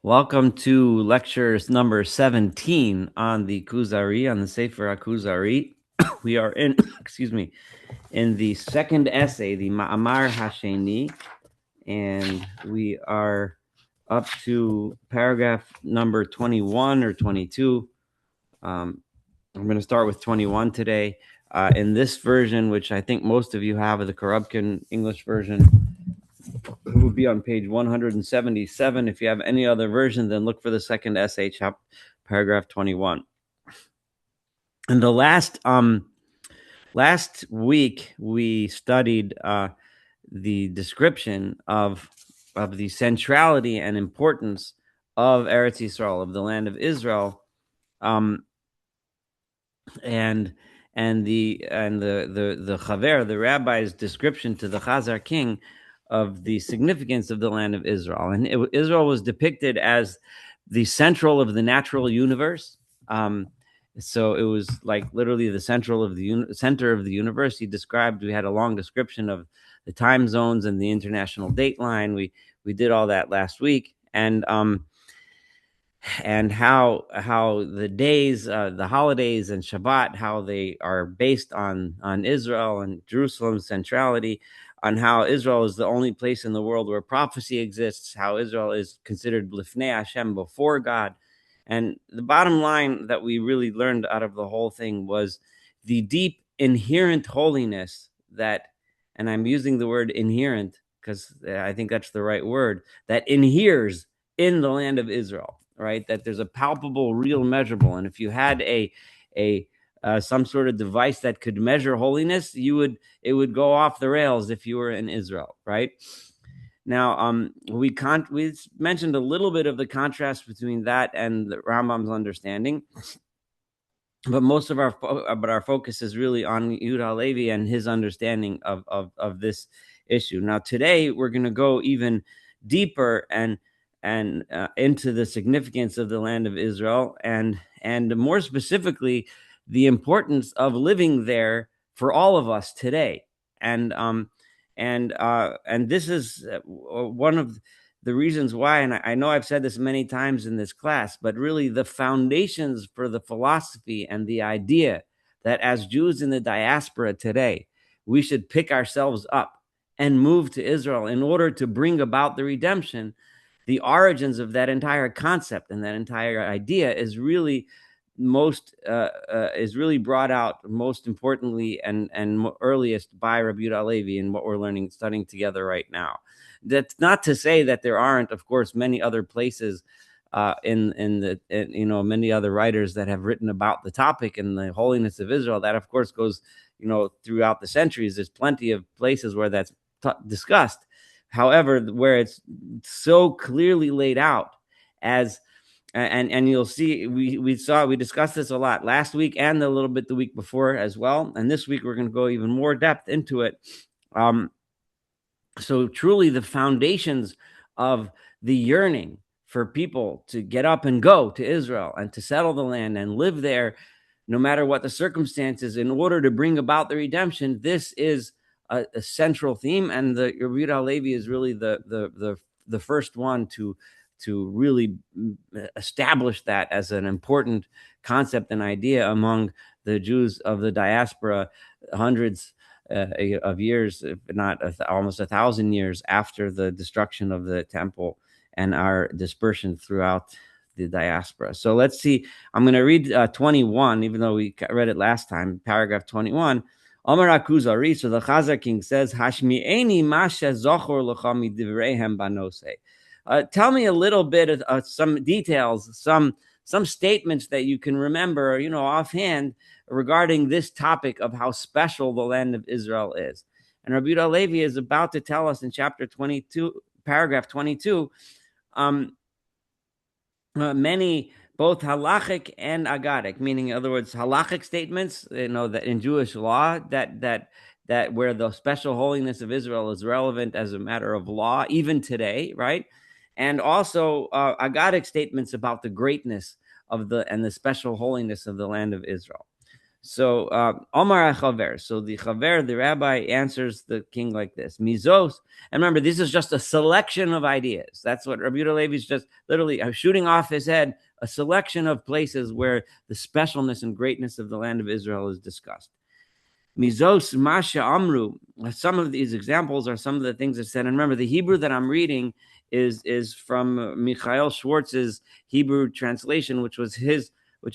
Welcome to lectures number 17 on the Kuzari, on the Sefer Kuzari. We are in, excuse me, in the second essay, the Ma'amar Hasheni, and we are up to paragraph number 21 or 22. I'm going to start with 21 today. In this version, which I think most of you have, the Korobkin English version, it will be on page 177. If you have any other version, then look for the second essay, paragraph 21. And the last week we studied the description of the centrality and importance of Eretz Yisrael, of the land of Israel, um, and the Chaver, the rabbi's description to the Khazar King of the significance of the land of Israel. And Israel was depicted as the central of the natural universe. So it was like literally the center of the universe. He described. We had a long description of the time zones and the international date line. We did all that last week, and how the days, the holidays, and Shabbat, how they are based on Israel and Jerusalem's centrality, on how Israel is the only place in the world where prophecy exists, how Israel is considered Lifnei Hashem, before God. And the bottom line that we really learned out of the whole thing was the deep inherent holiness that, and I'm using the word inherent because I think that's the right word, that inheres in the land of Israel, right? That there's a palpable, real, measurable. And if you had a some sort of device that could measure holiness, it would go off the rails if you were in Israel, right? Now, we mentioned a little bit of the contrast between that and the Rambam's understanding, but most of our focus is really on Yehuda Halevi and his understanding of this issue. Now, today we're going to go even deeper and into the significance of the land of Israel, and more specifically, the importance of living there for all of us today. And this is one of the reasons why, and I know I've said this many times in this class, but really the foundations for the philosophy and the idea that as Jews in the diaspora today, we should pick ourselves up and move to Israel in order to bring about the redemption. The origins of that entire concept and that entire idea is really brought out most importantly and earliest by Rabbi Yehuda Halevi in what we're studying together right now. That's not to say that there aren't, of course, many other places many other writers that have written about the topic and the holiness of Israel. That, of course, goes throughout the centuries. There's plenty of places where that's discussed. However, where it's so clearly laid out as, and you'll see, we discussed this a lot last week and a little bit the week before as well. And this week we're going to go even more depth into it. So truly the foundations of the yearning for people to get up and go to Israel and to settle the land and live there, no matter what the circumstances, in order to bring about the redemption. This is a central theme, and the Rabbi Yehuda Halevi is really the first one to really establish that as an important concept and idea among the Jews of the diaspora, hundreds of years, if not almost 1,000 years after the destruction of the temple and our dispersion throughout the diaspora. So let's see. I'm going to read 21, even though we read it last time, paragraph 21. Amar Kuzari, so the Khazar King says, Hashmi'eni masha zochor lecha midivreihem banose. Tell me a little bit of some details, some statements that you can remember, offhand, regarding this topic of how special the land of Israel is. And Rabbi Yehuda Halevi is about to tell us in chapter 22, paragraph 22, many, both halachic and agadic, meaning, in other words, halachic statements, that in Jewish law, that where the special holiness of Israel is relevant as a matter of law, even today, right? And also agadic statements about the greatness of the special holiness of the land of Israel. So Omar Chaver. So the Chaver, the rabbi, answers the king like this: Mizos. And remember, this is just a selection of ideas. That's what Rabbi Yehuda Levi is just literally shooting off his head a selection of places where the specialness and greatness of the land of Israel is discussed. Mizos Masha Amru. Some of these examples are some of the things that said. And remember, the Hebrew that I'm reading is from Michael Schwartz's Hebrew translation, which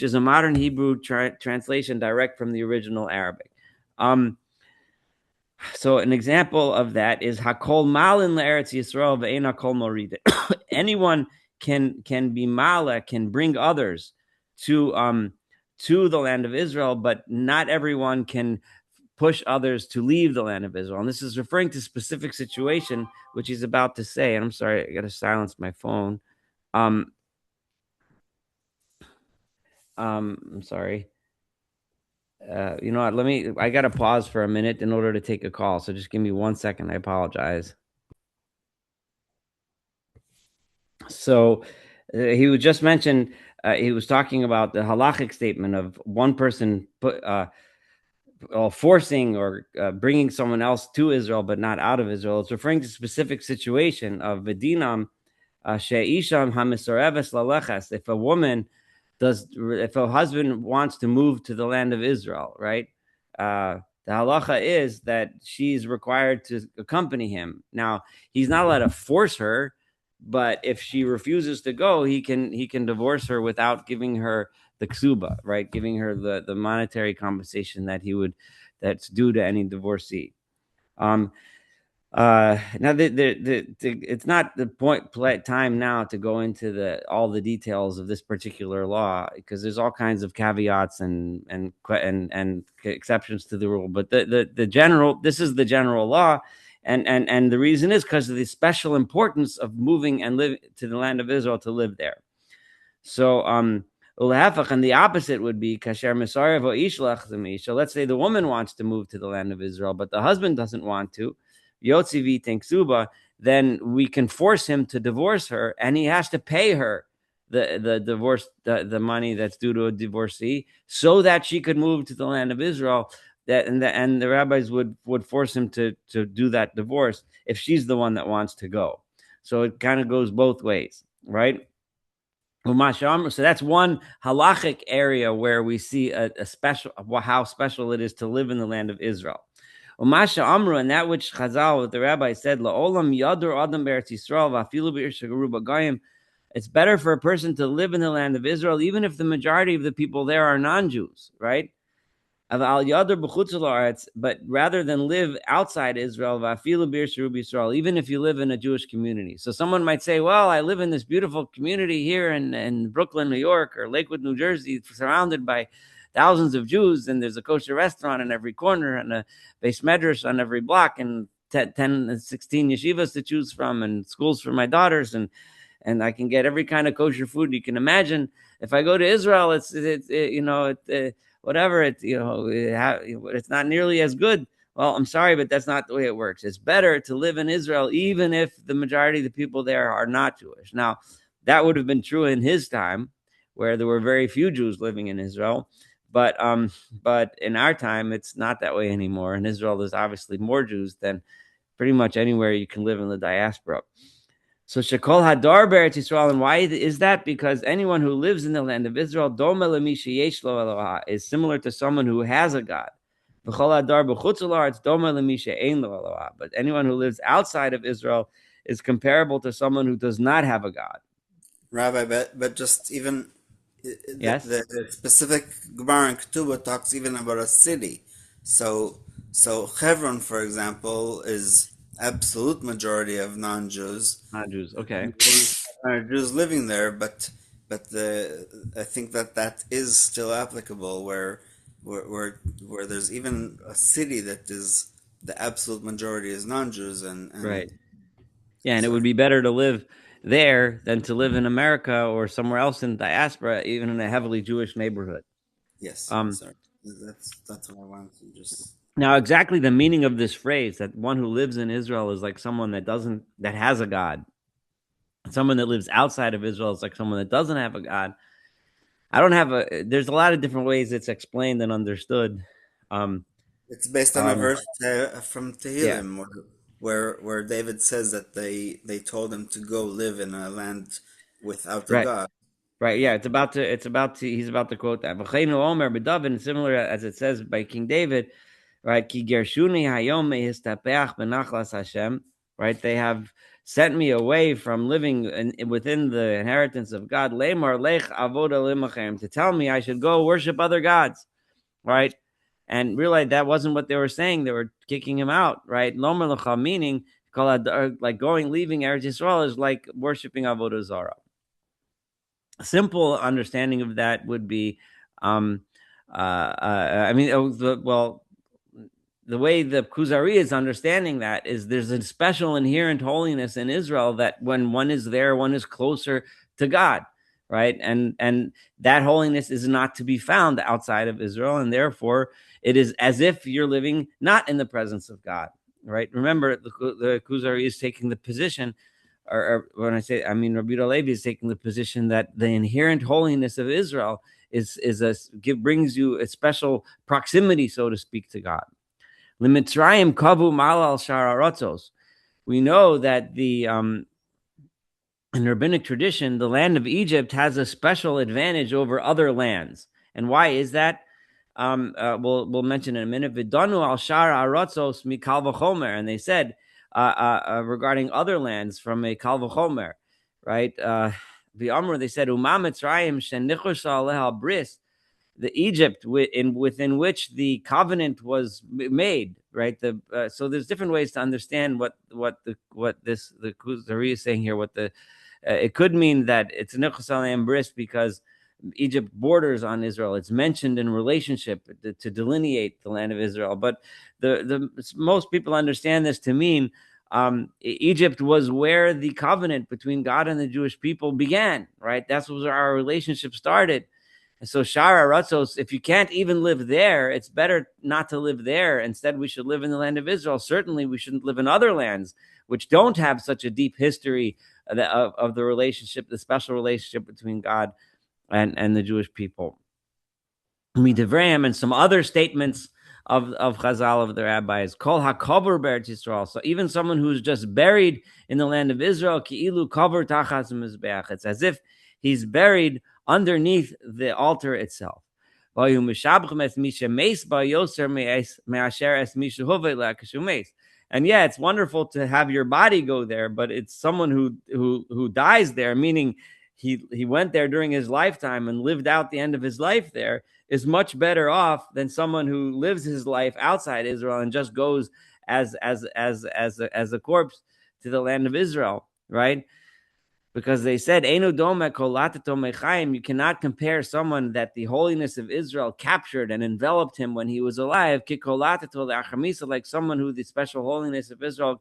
is a modern Hebrew translation direct from the original Arabic. So an example of that is Hakol Malin La'eretz Yisrael ve'ein Hakol Morid. Anyone can be Mala, can bring others to the land of Israel, but not everyone can push others to leave the land of Israel. And this is referring to a specific situation, which he's about to say. And I'm sorry, I got to silence my phone. I'm sorry. You know what? I got to pause for a minute in order to take a call. So just give me 1 second. I apologize. So he was just mentioned, he was talking about the halachic statement of one person forcing or bringing someone else to Israel, but not out of Israel. It's referring to a specific situation of Vidinam, she'isham hamisoreves laleches. If a husband wants to move to the land of Israel, right? The halacha is that she's required to accompany him. Now, he's not allowed to force her, but if she refuses to go, he can divorce her without giving her the ksuba, right? Giving her the monetary compensation that's due to any divorcee. Now it's not the time now to go into all the details of this particular law, because there's all kinds of caveats and exceptions to the rule. But this is the general law, and the reason is because of the special importance of moving and live to the land of Israel to live there. So and the opposite would be kasher misarev ishlach zemi. So let's say the woman wants to move to the land of Israel, but the husband doesn't want to. Yotzivi Tenksuba, then we can force him to divorce her, and he has to pay her the divorce, the money that's due to a divorcee, so that she could move to the land of Israel. And the rabbis would force him to do that divorce if she's the one that wants to go. So it kind of goes both ways, right? So that's one halachic area where we see a special, how special it is to live in the land of Israel. Umasha Amru, and that which Chazal, the rabbi said, La'olam yadur adam be'eretz Yisrael v'afilu be'ir shagaru b'gayim. It's better for a person to live in the land of Israel, even if the majority of the people there are non-Jews, right? But rather than live outside Israel, even if you live in a Jewish community. So someone might say, well, I live in this beautiful community here in Brooklyn, New York, or Lakewood, New Jersey, surrounded by thousands of Jews, and there's a kosher restaurant in every corner and a beis medrash on every block, and 10 and 16 yeshivas to choose from, and schools for my daughters, and I can get every kind of kosher food you can imagine. If I go to Israel, whatever, it's not nearly as good. Well, I'm sorry, but that's not the way it works. It's better to live in Israel, even if the majority of the people there are not Jewish. Now, that would have been true in his time, where there were very few Jews living in Israel. But in our time, it's not that way anymore. In Israel, there's obviously more Jews than pretty much anywhere you can live in the diaspora. So Shekol Hadar Beretz Yisrael, and why is that? Because anyone who lives in the land of Israel, Dome Lemishi Yesh Lo Eloha, is similar to someone who has a God. V'chol Hadar B'chutz L'Aretz Dome Lemisha Ein Lo Eloha. But anyone who lives outside of Israel is comparable to someone who does not have a God. Rabbi, but just even Yes? the specific Gemara in Ketubah talks even about a city. So Hebron, for example, is absolute majority of non-Jews. Not Jews. Okay. Jews living there, but I think that is still applicable where there's even a city that is the absolute majority is non-Jews and Right. Yeah, and it would sorry. be better to live there than to live in America or somewhere else in diaspora, even in a heavily Jewish neighborhood. Yes, Um, sorry. That's what I wanted to just. Now, exactly the meaning of this phrase, that one who lives in Israel is like someone that has a God. Someone that lives outside of Israel is like someone that doesn't have a God. I don't have a. There's a lot of different ways it's explained and understood. Um, It's based on a um, verse from yeah, Tehillim where David says that they told him to go live in a land without a right. God. Right, yeah, it's about to he's about to quote that. V'cheinu omer b'David, similar as it says by King David, right? Ki gershuni hayom mehistapeach benachlas Hashem, right? They have sent me away from living within the inheritance of God. Lemar lech avoda limachem, to tell me I should go worship other gods, right? And realize that wasn't what they were saying. They were kicking him out, right? Lomer lecha, meaning like leaving Eretz Yisrael is like worshiping avodah zarah. A simple understanding of that would be, I mean, the way the Kuzari is understanding that is there's a special inherent holiness in Israel that when one is there, one is closer to God, right? And that holiness is not to be found outside of Israel, and therefore it is as if you're living not in the presence of God, right? Remember, the Kuzari is taking the position, or when I say, I mean, Rabbi Levi is taking the position that the inherent holiness of Israel brings you a special proximity, so to speak, to God. Limitzrayim kavu malal shararotzos. We know that in rabbinic tradition, the land of Egypt has a special advantage over other lands. And why is that? We'll mention in a minute. Vidanu al shar arotzos mikal v'chomer, and they said regarding other lands from a kal v'chomer, right? The Amr, they said Uma Mitzrayim shenichus aleha bris, the Egypt within which the covenant was made, right? So there's different ways to understand what the Kuzari is saying here. What the it could mean that it's Nichos Alayim Bris because Egypt borders on Israel. It's mentioned in relationship to delineate the land of Israel. But the most people understand this to mean Egypt was where the covenant between God and the Jewish people began, right? That's where our relationship started. And so Shara Ratzos, if you can't even live there, it's better not to live there. Instead, we should live in the land of Israel. Certainly, we shouldn't live in other lands which don't have such a deep history of the relationship, the special relationship between God and the Jewish people. Midivram and some other statements of Chazal, of the rabbis, Kol HaKover Be'eretz Yisrael. So even someone who's just buried in the land of Israel, Ki'ilu Kover Tachas Mizbeach. It's as if he's buried underneath the altar itself. And yeah, it's wonderful to have your body go there, but it's someone who dies there, meaning he went there during his lifetime and lived out the end of his life there, is much better off than someone who lives his life outside Israel and just goes as a corpse to the land of Israel, right? Because they said, you cannot compare someone that the holiness of Israel captured and enveloped him when he was alive, like someone who the special holiness of Israel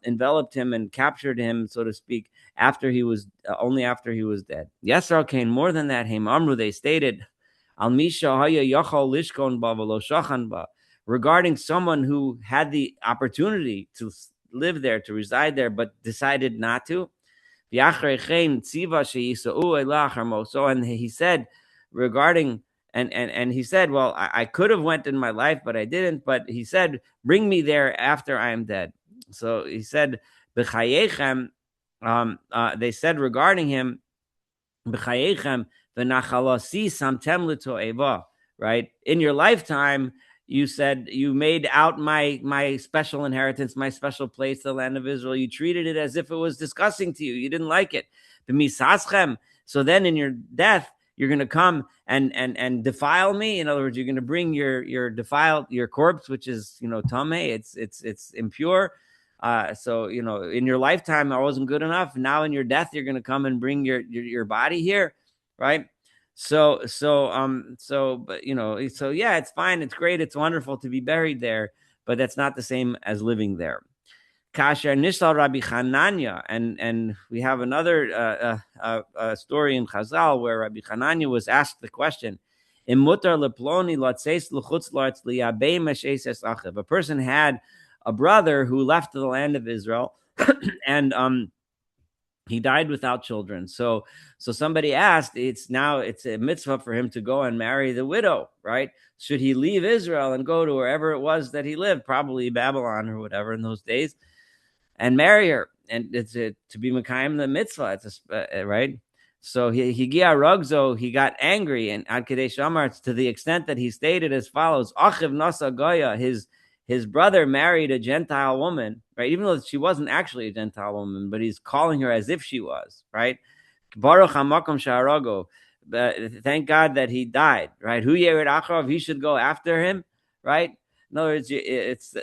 enveloped him and captured him, so to speak, after he was only after he was dead. Yes, Arcane, more than that, Amru, they stated, regarding someone who had the opportunity to live there, to reside there, but decided not to. And he said regarding and he said, well, I could have went in my life, but I didn't. But he said, bring me there after I am dead. So he said, they said regarding him, right? In your lifetime, you said you made out my special inheritance, my special place, the land of Israel. You treated it as if it was disgusting to you. You didn't like it. So then in your death, you're going to come and defile me. In other words, you're going to bring your corpse, which is tameh. It's impure. So in your lifetime, I wasn't good enough. Now in your death, you're going to come and bring your body here, right? So but so yeah, it's fine, it's great, it's wonderful to be buried there, but that's not the same as living there. Kasher Nishal Rabbi Hananya, and we have another story in Chazal where Rabbi Hananya was asked the question: a person had a brother who left the land of Israel, and He died without children. So somebody asked, it's a mitzvah for him to go and marry the widow, right? Should he leave Israel and go to wherever it was that he lived, probably Babylon or whatever in those days, and marry her? And it's to be Mekayim the mitzvah. It's right. So he rugzo, he got angry, and Ad Kadesh Amar, to the extent that he stated as follows: Achiv nasa goya, his brother married a Gentile woman, right? Even though she wasn't actually a Gentile woman, but he's calling her as if she was, right? Baruch hamakom shaharago. Thank God that he died, right? Hu yered acharav, he should go after him, right? In other words, it's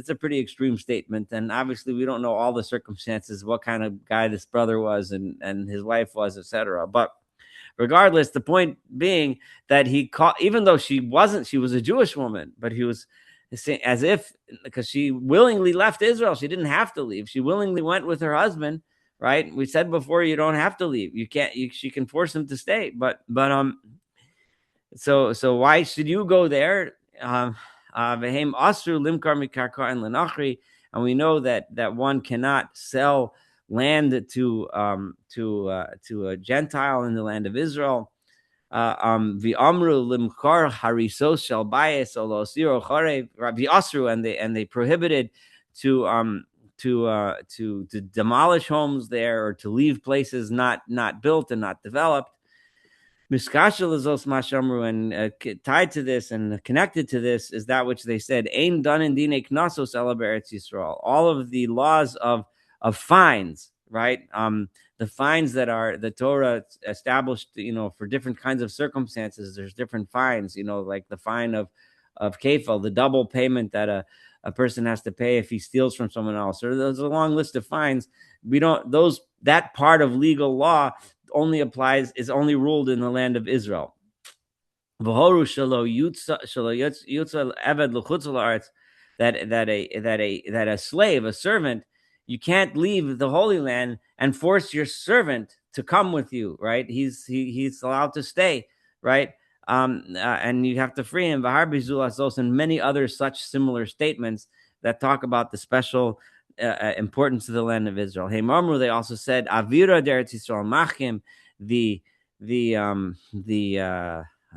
a pretty extreme statement, and obviously we don't know all the circumstances, what kind of guy this brother was and his wife was, etc. But regardless, the point being that he caught, even though she was a Jewish woman, but he was as if, because she willingly left Israel, she didn't have to leave. She willingly went with her husband, right? We said before, you don't have to leave. You can't. She can force him to stay, but so why should you go there? And we know that one cannot sell land to a Gentile in the land of Israel. And they prohibited to demolish homes there, or to leave places not built and not developed. And tied to this and connected to this is that which they said, Ein danin dine knasos ela be'eretz Yisrael. All of the laws of fines, right? The fines that are the Torah established, for different kinds of circumstances. There's different fines, like the fine of kefil, the double payment that a person has to pay if he steals from someone else. Or there's a long list of fines. That part of legal law is only ruled in the land of Israel. That a slave, a servant, you can't leave the Holy Land and force your servant to come with you, right? He's allowed to stay, right? And you have to free him. And many other such similar statements that talk about the special importance of the land of Israel. Hey, Marmru, they also said Avira Deretz Yisrael Machim, the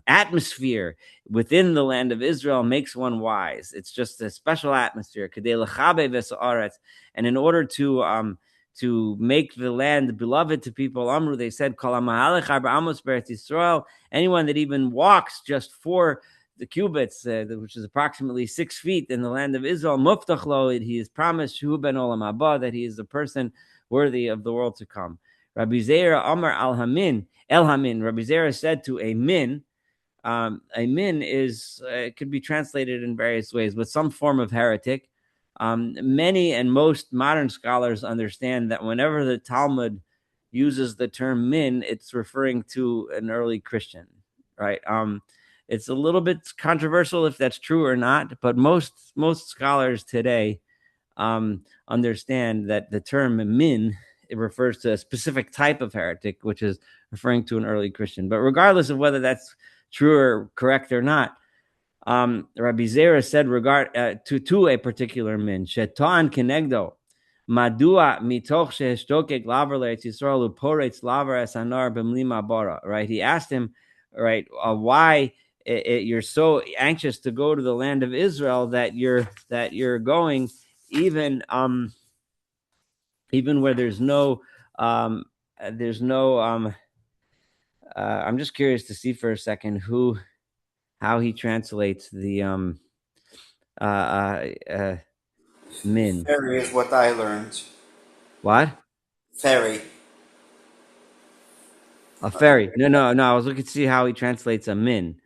atmosphere within the land of Israel makes one wise. It's just a special atmosphere. And in order to make the land beloved to people, Amru, they said, anyone that even walks just 4 the cubits, which is approximately 6 feet in the land of Israel, muftach, he is promised ben olam haba, that he is the person worthy of the world to come. Rabbi Zera Amar al Hamin, El Hamin. Rabbi Zera said to a min. A min is it could be translated in various ways, but some form of heretic. Many and most modern scholars understand that whenever the Talmud uses the term min, it's referring to an early Christian, right? It's a little bit controversial if that's true or not, but most scholars today understand that the term min, it refers to a specific type of heretic, which is referring to an early Christian. But regardless of whether that's true or correct or not, Rabbi Zera said to a particular min, Shetan kenegdo, madua mitoch sheheshtokek laver le'etz Yisrael uporetz laver es anar b'mlima bara. Right? He asked him, right, why you're so anxious to go to the land of Israel that you're going even where there's no I'm just curious to see for a second how he translates the min. Ferry is what I learned. What? Ferry. A ferry? No. I was looking to see how he translates a min.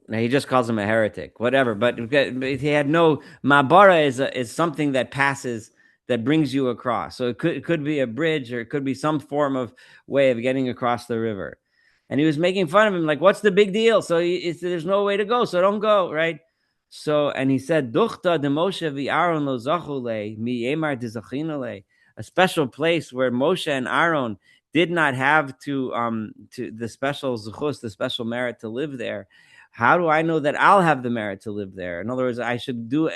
No, he just calls him a heretic, whatever. But he had no mabara is something that passes, that brings you across. So it could be a bridge, or it could be some form of way of getting across the river. And he was making fun of him, like, what's the big deal? So there's no way to go, so don't go, right? So, and he said, Duchta de Moshe v'Aaron lo zachule mi yemar de, a special place where Moshe and Aaron did not have to the special zuchus, the special merit to live there. How do I know that I'll have the merit to live there? In other words, I should do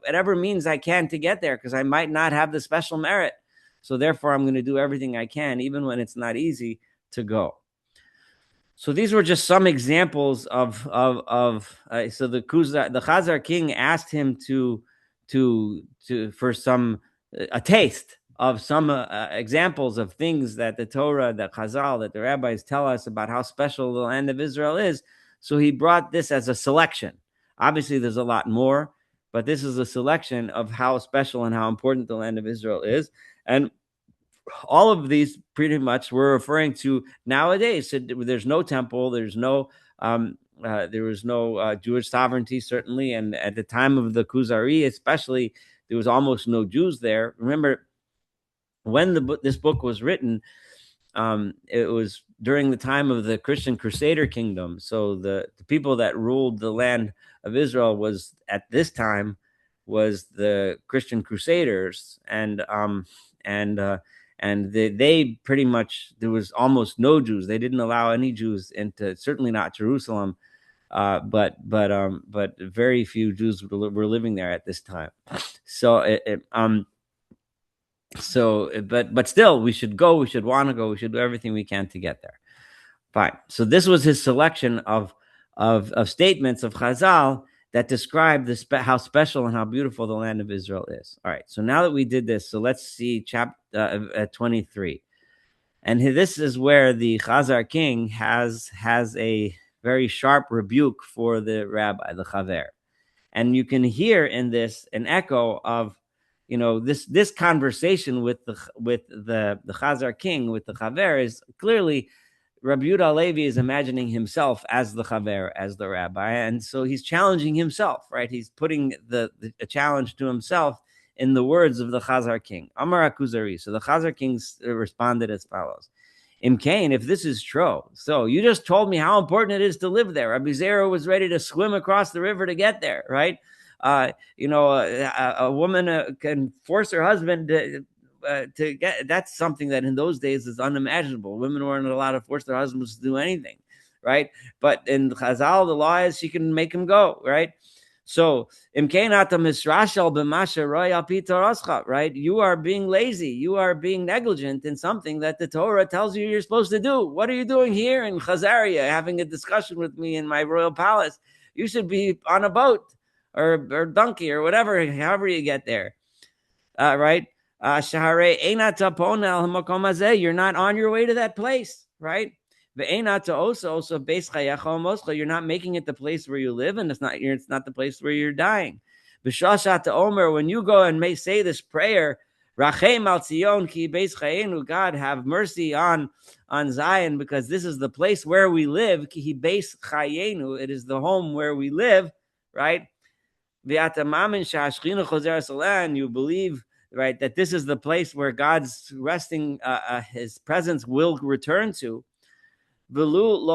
whatever means I can to get there, because I might not have the special merit. So therefore, I'm going to do everything I can, even when it's not easy, to go. So these were just some examples of so the Khazar King asked him to for some a taste of some examples of things that the Torah, that Chazal, that the rabbis tell us about how special the land of Israel is. So he brought this as a selection. Obviously, there's a lot more, but this is a selection of how special and how important the land of Israel is. And all of these pretty much were referring to nowadays. So there's no temple, there was no Jewish sovereignty, certainly, and at the time of the Kuzari, especially, there was almost no Jews there. Remember, when this book was written, it was during the time of the Christian Crusader kingdom. So the people that ruled the land of Israel was at this time was the Christian Crusaders, and they pretty much, there was almost no Jews. They didn't allow any Jews into, certainly not Jerusalem, but very few Jews were living there at this time. So but still, we should go. We should want to go. We should do everything we can to get there. Fine. So this was his selection of statements of Chazal that describe how special and how beautiful the land of Israel is. All right. So now that we did this, so let's see chapter 23, and this is where the Khazar King has a very sharp rebuke for the rabbi, the Chaver, and you can hear in this an echo of, this conversation with the Khazar King, with the Chaver, is clearly Rabbi Yehuda Halevi is imagining himself as the Chaver, as the rabbi, and so he's challenging himself, right? He's putting a challenge to himself in the words of the Khazar King. Amar Kuzari. So the Khazar King responded as follows: Imkain, if this is true, so you just told me how important it is to live there. Rabbi Zera was ready to swim across the river to get there, right? A woman can force her husband to get. That's something that in those days is unimaginable. Women weren't allowed to force their husbands to do anything, right? But in Chazal, the law is she can make him go, right? So, right? You are being lazy. You are being negligent in something that the Torah tells you you're supposed to do. What are you doing here in Chazaria, having a discussion with me in my royal palace? You should be on a boat or donkey or whatever, however you get there, right? You're not on your way to that place, right? You're not making it the place where you live, and it's not the place where you're dying. When you go and may say this prayer, Rachem al Zion ki beis chayenu, God have mercy on Zion, because this is the place where we live. Ki beis chayenu, it is the home where we live, right? You believe, right, that this is the place where God's resting, his presence will return to. And even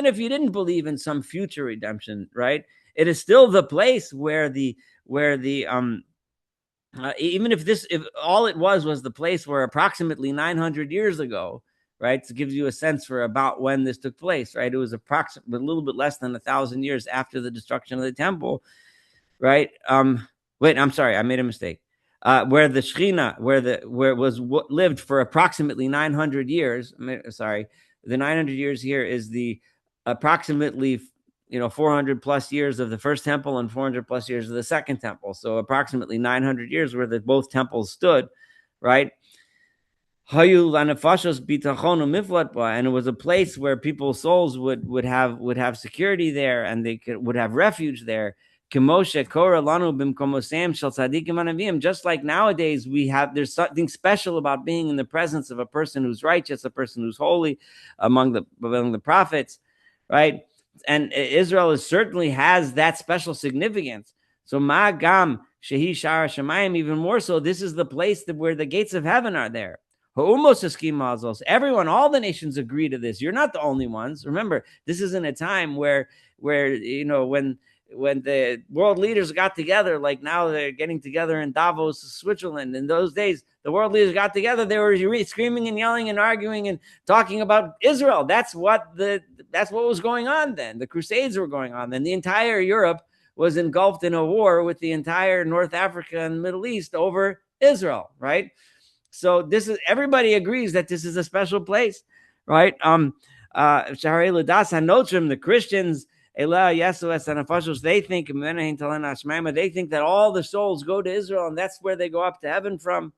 if you didn't believe in some future redemption, right, it is still the place where even if all it was the place where approximately 900 years ago, right, to give you a sense for about when this took place, right, it was approximately a little bit less than 1,000 years after the destruction of the temple, right? Wait, I'm sorry, I made a mistake. Where the Shechina, where it was lived for approximately 900 years. Sorry, the 900 years here is the approximately 400 plus years of the first temple and 400 plus years of the second temple. So approximately 900 years where both temples stood, right? And it was a place where people's souls would have security there, and they would have refuge there. Just like nowadays there's something special about being in the presence of a person who's righteous, a person who's holy among the prophets, right? And Israel certainly has that special significance. So Ma'agam Shehi Shara Shemayim, even more so, this is the place where the gates of heaven are there. Everyone, all the nations agree to this. You're not the only ones. Remember, this isn't a time where when when the world leaders got together, like now they're getting together in Davos, Switzerland. In those days, the world leaders got together. They were screaming and yelling and arguing and talking about Israel. That's what was going on then. The Crusades were going on then. The entire Europe was engulfed in a war with the entire North Africa and Middle East over Israel, right? So everybody agrees that this is a special place, right? The Christians, they think that all the souls go to Israel, and that's where they go up to heaven from.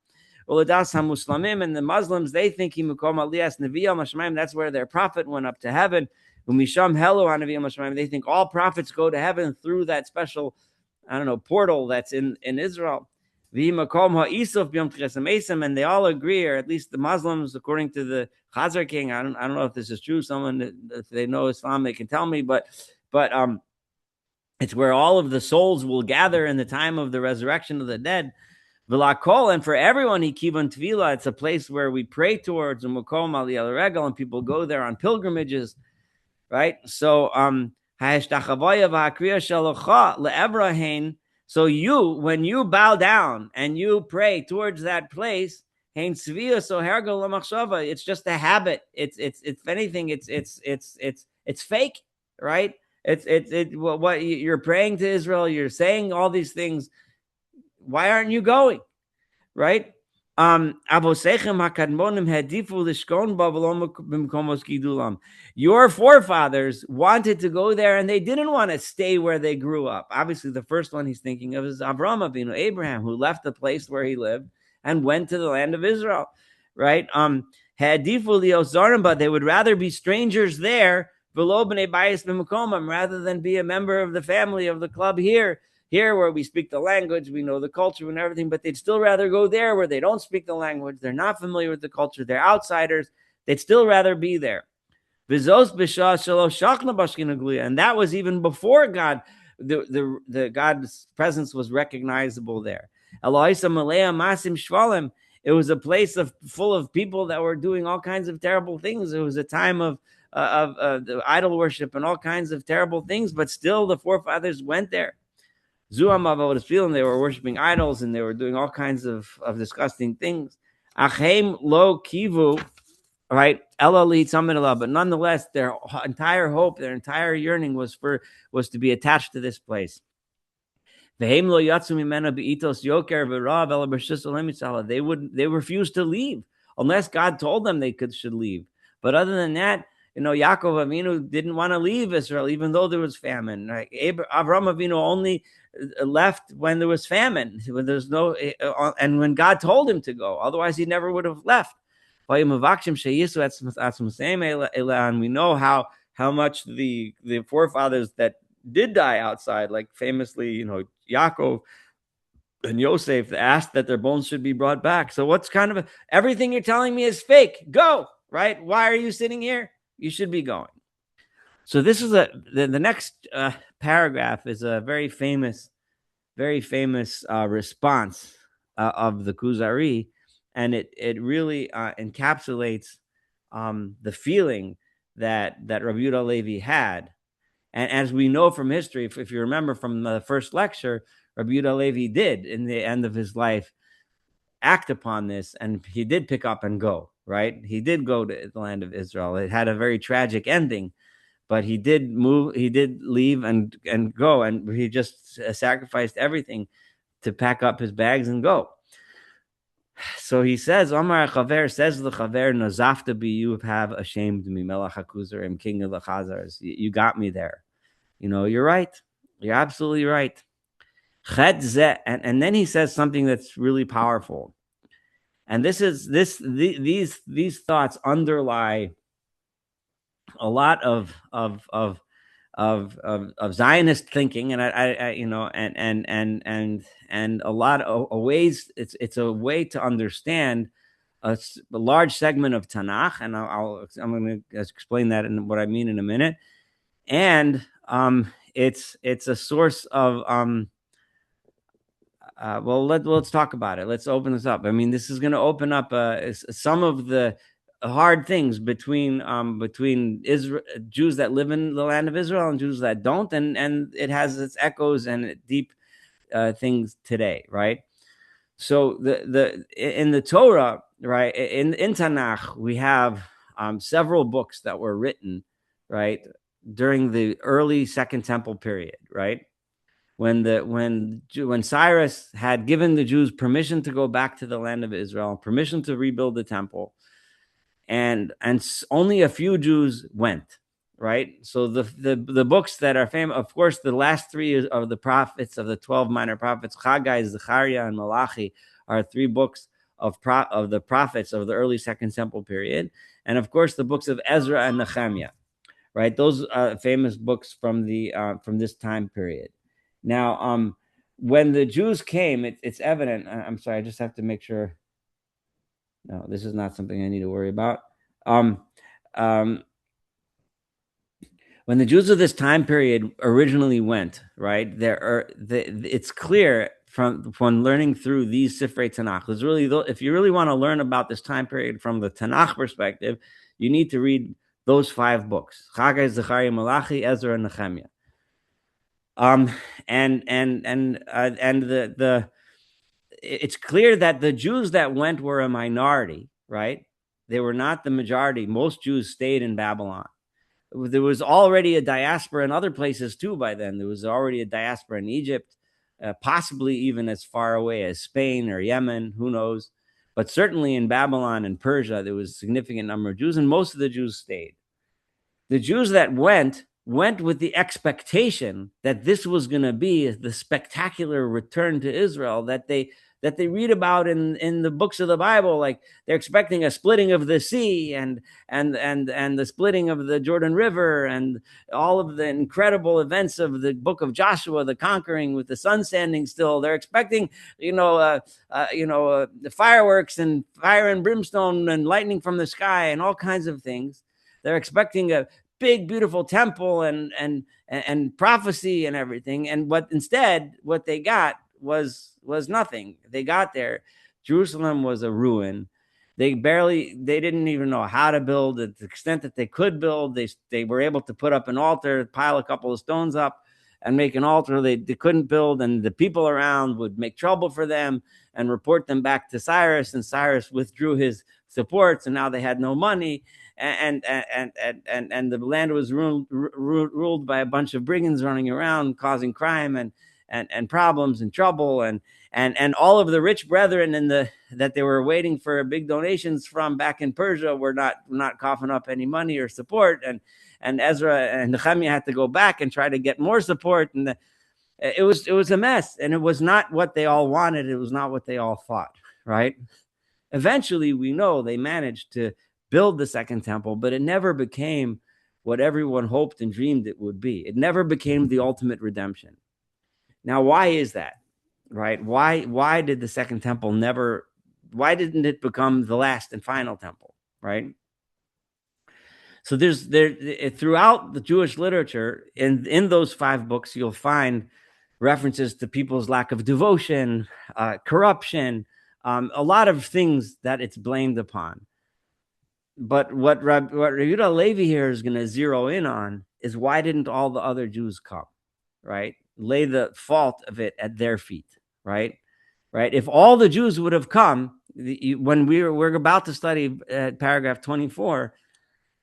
And the Muslims, they think that's where their prophet went up to heaven. They think all prophets go to heaven through that special, portal that's in Israel. And they all agree, or at least the Muslims, according to the Khazar King. I don't know if this is true. If they know Islam, they can tell me. But it's where all of the souls will gather in the time of the resurrection of the dead. And for everyone, it's a place where we pray towards, and people go there on pilgrimages, right? So so when you bow down and you pray towards that place, it's just a habit. It's if anything, it's fake, right? What you're praying to Israel, you're saying all these things. Why aren't you going, right? Your forefathers wanted to go there, and they didn't want to stay where they grew up. Obviously, the first one he's thinking of is Avraham Avinu, Abraham, who left the place where he lived and went to the land of Israel, right? But they would rather be strangers there, rather than be a member of the family of the club here. Here, where we speak the language, we know the culture and everything, but they'd still rather go there where they don't speak the language. They're not familiar with the culture. They're outsiders. They'd still rather be there. And that was even before God, the God's presence was recognizable there. It was a place full of people that were doing all kinds of terrible things. It was a time of idol worship and all kinds of terrible things, but still the forefathers went there. Was feeling they were worshiping idols and they were doing all kinds of disgusting things. Achem lo kivu, right? But nonetheless, their entire hope, their entire yearning was to be attached to this place. They refused to leave unless God told them they should leave. But other than that, Yaakov Avinu didn't want to leave Israel, even though there was famine. Right? Avraham Avinu only left when there was famine, when there's no, and when God told him to go. Otherwise, he never would have left. And we know how much the forefathers that did die outside, like famously, Yaakov and Yosef, asked that their bones should be brought back. So what's kind of everything you're telling me is fake? Go, right? Why are you sitting here? You should be going. So this is the next paragraph is a very famous response of the Kuzari, and it really encapsulates the feeling that Rabbi Yehuda Levi had. And as we know from history, if you remember from the first lecture, Rabbi Yehuda Levi did, in the end of his life, act upon this, and he did pick up and go, right? He did go to the land of Israel. It had a very tragic ending, but he did move, he did leave and go, and he just sacrificed everything to pack up his bags and go. So he says, Omar Chaver, says the Chaver, Nazafta bi, you have ashamed me, Melech HaKuzarim, king of the Chazars. You got me there. You're right. You're absolutely right. And then he says something that's really powerful. And these thoughts underlie a lot of Zionist thinking, and and a lot of ways. It's a way to understand a large segment of Tanakh, and I'm going to explain that and what I mean in a minute. And it's a source of let's talk about it. Let's open this up. I mean, this is going to open up some of the hard things between Israel, Jews that live in the land of Israel and Jews that don't, and it has its echoes and deep things today, right? So in the Torah, right, in Tanakh, we have several books that were written, right, during the early Second Temple period, right, when Cyrus had given the Jews permission to go back to the land of Israel, permission to rebuild the temple, and only a few Jews went, right? So the books that are famous, of course, the last three of the prophets, of the 12 minor prophets, Haggai, Zechariah, and Malachi, are three books of the prophets of the early Second Temple period, and of course the books of Ezra and Nehemiah, right? Those famous books from this time period. Now, when the Jews came, it's evident. I'm sorry, I just have to make sure. No, this is not something I need to worry about. Um, um, when the Jews of this time period originally went, right, it's clear from learning through these Sifrei Tanakh. It's really, if you really want to learn about this time period from the Tanakh perspective, you need to read those five books: Haggai, Zechariah, Malachi, Ezra, and Nehemiah. And it's clear that the Jews that went were a minority, right? They were not the majority. Most Jews stayed in Babylon. There was already a diaspora in other places too by then. There was already a diaspora in Egypt, possibly even as far away as Spain or Yemen, who knows? But certainly in Babylon and Persia, there was a significant number of Jews, and most of the Jews stayed. The Jews that went with the expectation that this was going to be the spectacular return to Israel that they read about in the books of the Bible. Like they're expecting a splitting of the sea and the splitting of the Jordan River and all of the incredible events of the book of Joshua, the conquering with the sun standing still. They're expecting, the fireworks and fire and brimstone and lightning from the sky and all kinds of things. They're expecting a big, beautiful temple and prophecy and everything. And what they got was nothing. They got there. Jerusalem was a ruin. They didn't even know how to build. To the extent that they could build, they were able to put up an altar, pile a couple of stones up and make an altar. They couldn't build, and the people around would make trouble for them and report them back to Cyrus, and Cyrus withdrew his support, so now they had no money, and the land was ruled by a bunch of brigands running around causing crime and problems and trouble, and all of the rich brethren that they were waiting for big donations from back in Persia were not coughing up any money or support, and Ezra and Nehemiah had to go back and try to get more support, and it was a mess, and it was not what they all wanted. It was not what they all thought, right? Eventually, we know they managed to build the second temple, but it never became what everyone hoped and dreamed it would be. It never became the ultimate redemption. Now, why is that, right? Why did the second temple why didn't it become the last and final temple, right? So there's throughout the Jewish literature, in those five books, you'll find references to people's lack of devotion, corruption, a lot of things that it's blamed upon. But what Yehuda Levi here is going to zero in on is why didn't all the other Jews come, right? Lay the fault of it at their feet, right? Right? If all the Jews would have come, when we're about to study paragraph 24,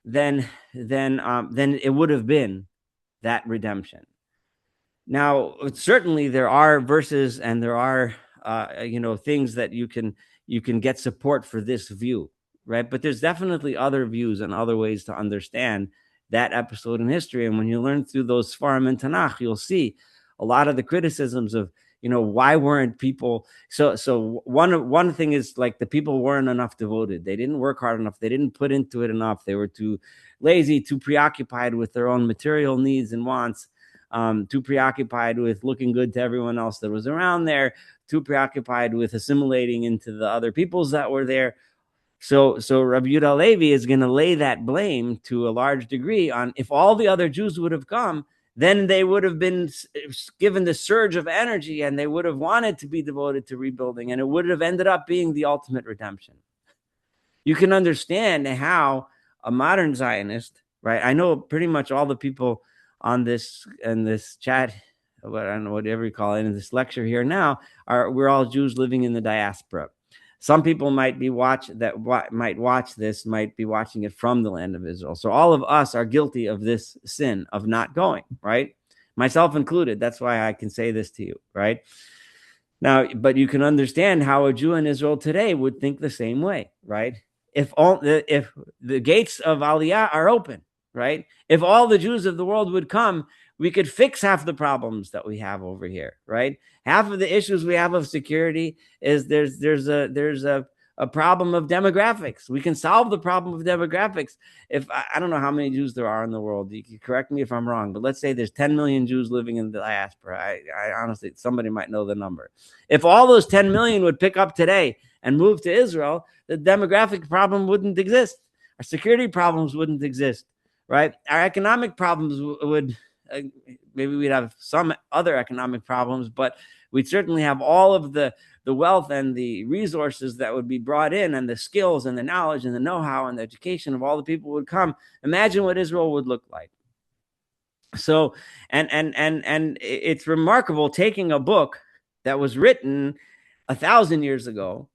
then it would have been that redemption. Now, certainly there are verses and there are things that you can get support for this view, right? But there's definitely other views and other ways to understand that episode in history. And when you learn through those Sfarim and Tanakh, you'll see a lot of the criticisms of, why weren't people so one thing is like the people weren't enough devoted. They didn't work hard enough. They didn't put into it enough. They were too lazy, too preoccupied with their own material needs and wants, too preoccupied with looking good to everyone else that was around there, too preoccupied with assimilating into the other peoples that were there. So Rabbi Yehuda Levi is going to lay that blame to a large degree on, if all the other Jews would have come, then they would have been given the surge of energy and they would have wanted to be devoted to rebuilding, and it would have ended up being the ultimate redemption. you can understand how a modern Zionist, right? I know pretty much all the people on this in this chat, I don't know, whatever you call it, in this lecture here now, we're all Jews living in the diaspora. Some people might be watching it from the land of Israel. So all of us are guilty of this sin of not going, right? Myself included. That's why I can say this to you, right? Now, but you can understand how a Jew in Israel today would think the same way, right? If the gates of Aliyah are open, right? If all the Jews of the world would come, we could fix half the problems that we have over here, right? Half of the issues we have of security is there's a problem of demographics. We can solve the problem of demographics. If I don't know how many Jews there are in the world, you can correct me if I'm wrong, but let's say there's 10 million Jews living in the diaspora. I honestly, somebody might know the number. If all those 10 million would pick up today and move to Israel, the demographic problem wouldn't exist. Our security problems wouldn't exist, right? Our economic problems would, maybe we'd have some other economic problems, but we'd certainly have all of the wealth and the resources that would be brought in, and the skills and the knowledge and the know-how and the education of all the people would come. Imagine what Israel would look like. So, and it's remarkable taking a book that was written 1,000 years ago,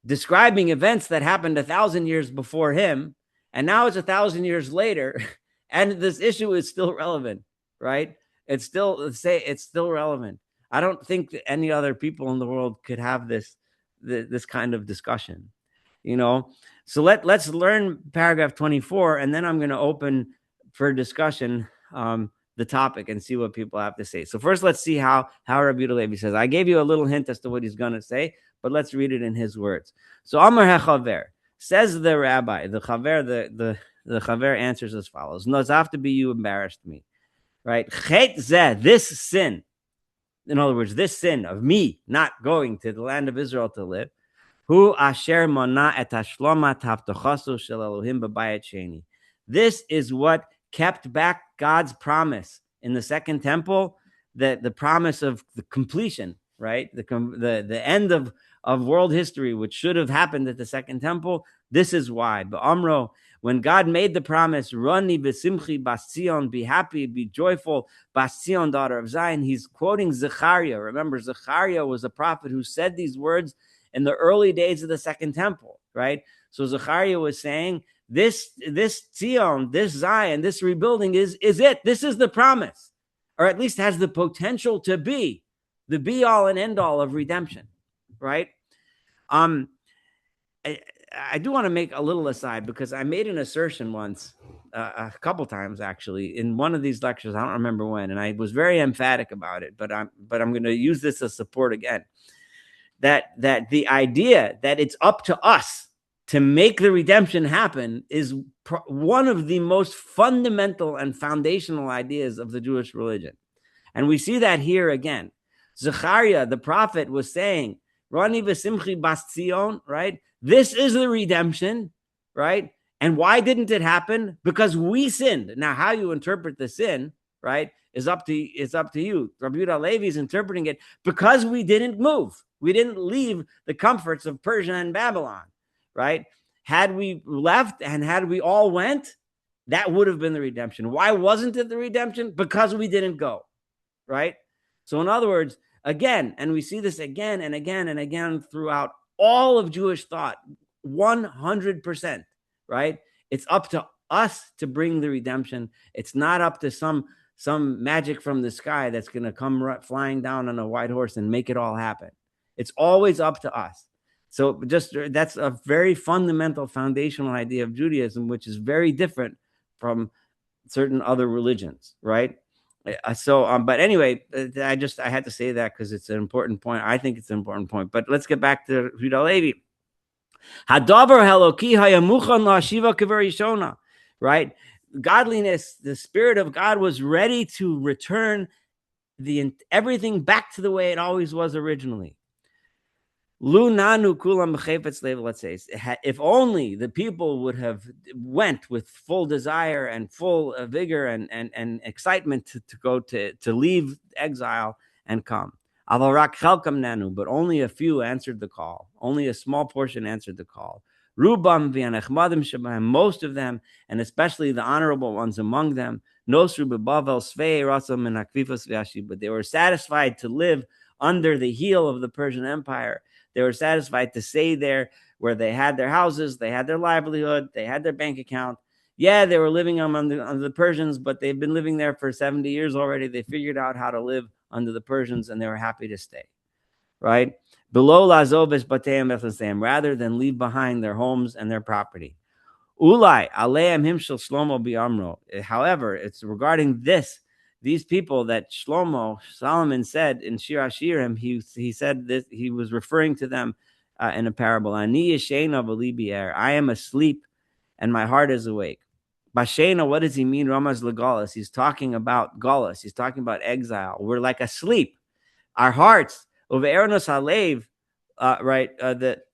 describing events that happened 1,000 years before him, and now it's 1,000 years later, and this issue is still relevant, right? It's still relevant. I don't think that any other people in the world could have this kind of discussion, you know. So let's learn paragraph 24, and then I'm going to open for discussion the topic and see what people have to say. So first, let's see how Rabbi Yehuda Levi says. I gave you a little hint as to what he's going to say, but let's read it in his words. So Amar HaChaver, says the rabbi, the Chaver answers as follows: Nozafta you embarrassed me, right? Chet zeh, this sin. In other words, this sin of me not going to the land of Israel to live, hu asher mona et hashlomat havtochasu shel Elohim b'bayit sheni. This is what kept back God's promise in the second temple, the promise of the completion, right? The end of world history, which should have happened at the second temple. This is why. Ba'amro, when God made the promise, Rani b'simchi bas Zion, be happy, be joyful, bas Zion, daughter of Zion, he's quoting Zechariah. Remember, Zechariah was a prophet who said these words in the early days of the second temple, right? So Zechariah was saying, this Zion, this Zion, this rebuilding is it. This is the promise, or at least has the potential to be the be all and end all of redemption, right? I do want to make a little aside, because I made an assertion once, a couple times actually, in one of these lectures. I don't remember when, and I was very emphatic about it. But I'm going to use this as support again. That the idea that it's up to us to make the redemption happen is one of the most fundamental and foundational ideas of the Jewish religion, and we see that here again. Zechariah, the prophet, was saying, Rani v'simchi bas Zion, right? This is the redemption, right? And why didn't it happen? Because we sinned. Now, how you interpret the sin, right, is up to you. Rabbi Yehuda Levi is interpreting it because we didn't move. We didn't leave the comforts of Persia and Babylon, right? Had we left and had we all went, that would have been the redemption. Why wasn't it the redemption? Because we didn't go, right? So in other words, again, and we see this again and again and again throughout all of Jewish thought, 100%, right? It's up to us to bring the redemption. It's not up to some magic from the sky that's going to come flying down on a white horse and make it all happen. It's always up to us. So that's a very fundamental, foundational idea of Judaism, which is very different from certain other religions, right? But anyway, I had to say that because it's an important point. I think it's an important point. But let's get back to Yehuda Levi. Hadavar Heloki hayamuchan la'ashiva kever yishona, right? Godliness, the Spirit of God was ready to return everything back to the way it always was originally. Lu nanu kulam b'chefetz lev, let's say, if only the people would have went with full desire and full vigor and excitement to go to leave exile and come. Aval rak chelkam nanu, but only a few answered the call. Only a small portion answered the call. Rubam v'anechmadim shebahem, most of them, and especially the honorable ones among them, nosru bebavel svei rasam and akvifos v'yashi, but they were satisfied to live under the heel of the Persian Empire. They were satisfied to stay there where they had their houses, they had their livelihood, they had their bank account. Yeah, they were living under the Persians, but they've been living there for 70 years already. They figured out how to live under the Persians, and they were happy to stay, right? Below lazobes bateim ethasem, rather than leave behind their homes and their property. Ulai aleim himshel Shlomo biamro. However, it's regarding these people that Solomon said in Shir Hashirim. He said this. He was referring to them in a parable. Ani yeshena v'li bi'er. I am asleep, and my heart is awake. Bashena, what does he mean? Ramaz legalis. He's talking about galus. He's talking about exile. We're like asleep. Our hearts, uve'ernos halev, right? That